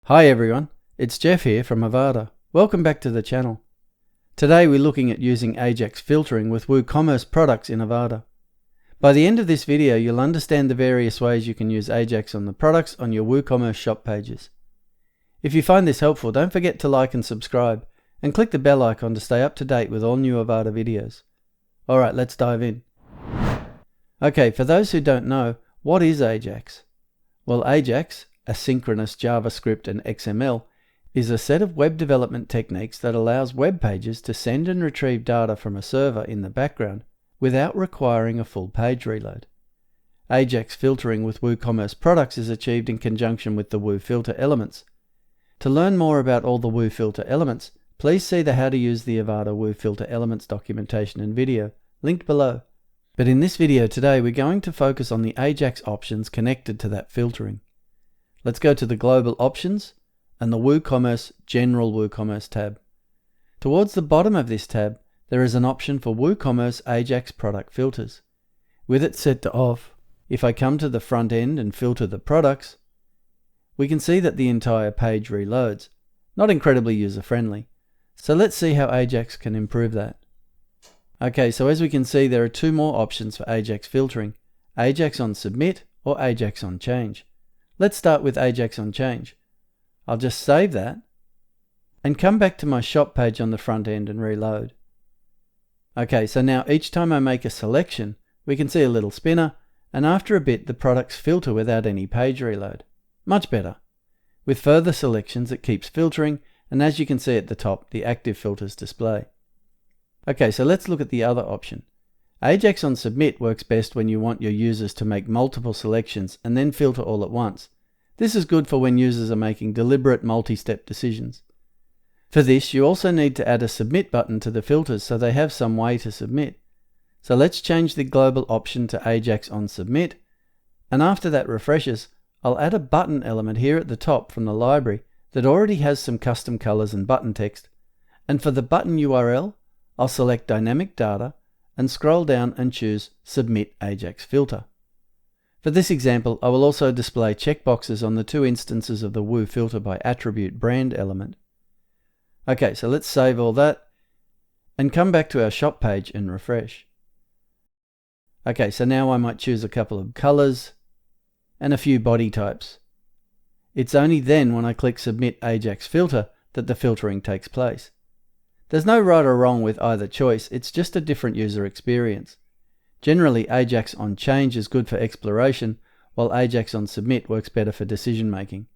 Hi everyone, it's Jeff here from Avada. Welcome back to the channel. Today we're looking at using Ajax filtering with WooCommerce products in Avada. By the end of this video you'll understand the various ways you can use Ajax on the products on your WooCommerce shop pages. If you find this helpful, don't forget to like and subscribe, and click the bell icon to stay up to date with all new Avada videos. Alright, let's dive in. Okay, for those who don't know, what is Ajax? Well, Ajax, asynchronous JavaScript and XML, is a set of web development techniques that allows web pages to send and retrieve data from a server in the background without requiring a full page reload. Ajax filtering with WooCommerce products is achieved in conjunction with the WooFilter elements. To learn more about all the WooFilter elements, please see the How to Use the Avada WooFilter Elements documentation and video, linked below. But in this video today we're going to focus on the Ajax options connected to that filtering. Let's go to the Global Options and the WooCommerce General WooCommerce tab. Towards the bottom of this tab, there is an option for WooCommerce Ajax product filters. With it set to off, if I come to the front end and filter the products, we can see that the entire page reloads. Not incredibly user-friendly. So let's see how Ajax can improve that. Okay, so as we can see, there are two more options for Ajax filtering: Ajax on Submit or Ajax on Change. Let's start with Ajax on Change. I'll just save that and come back to my shop page on the front end and reload. Okay, so now each time I make a selection, we can see a little spinner, and after a bit the products filter without any page reload. Much better. With further selections it keeps filtering, and as you can see at the top, the active filters display. Okay, so let's look at the other option. Ajax on Submit works best when you want your users to make multiple selections and then filter all at once. This is good for when users are making deliberate multi-step decisions. For this, you also need to add a Submit button to the filters so they have some way to submit. So let's change the global option to Ajax on Submit, and after that refreshes, I'll add a button element here at the top from the library that already has some custom colors and button text, and for the button URL, I'll select Dynamic Data and scroll down and choose Submit Ajax Filter. For this example, I will also display checkboxes on the two instances of the WooFilter by Attribute brand element. Okay, so let's save all that and come back to our shop page and refresh. Okay, so now I might choose a couple of colors and a few body types. It's only then when I click Submit Ajax Filter that the filtering takes place. There's no right or wrong with either choice, it's just a different user experience. Generally, Ajax on Change is good for exploration, while Ajax on Submit works better for decision making.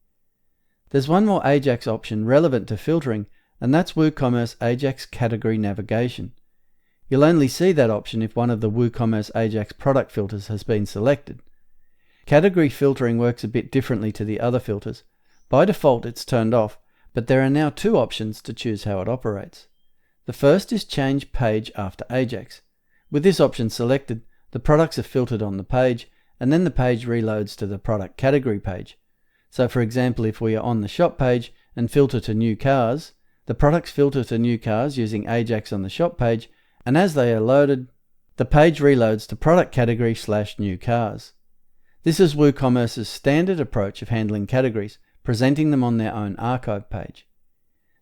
There's one more Ajax option relevant to filtering, and that's WooCommerce Ajax Category Navigation. You'll only see that option if one of the WooCommerce Ajax product filters has been selected. Category filtering works a bit differently to the other filters. By default it's turned off, but there are now two options to choose how it operates. The first is Change Page After Ajax. With this option selected, the products are filtered on the page, and then the page reloads to the product category page. So for example, if we are on the shop page and filter to new cars, the products filter to new cars using Ajax on the shop page, and as they are loaded, the page reloads to product category / new cars. This is WooCommerce's standard approach of handling categories, presenting them on their own archive page.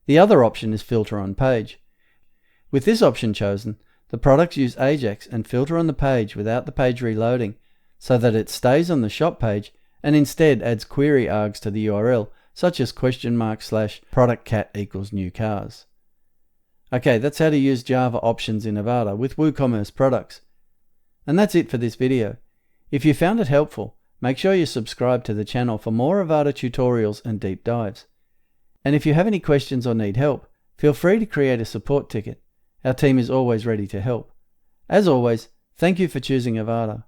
The other option is Filter on Page. With this option chosen, the products use Ajax and filter on the page without the page reloading, so that it stays on the shop page and instead adds query args to the URL, such as $/product cat = new cars. Okay, that's how to use Java options in Avada with WooCommerce products. And that's it for this video. If you found it helpful, make sure you subscribe to the channel for more Avada tutorials and deep dives. And if you have any questions or need help, feel free to create a support ticket. Our team is always ready to help. As always, thank you for choosing Avada.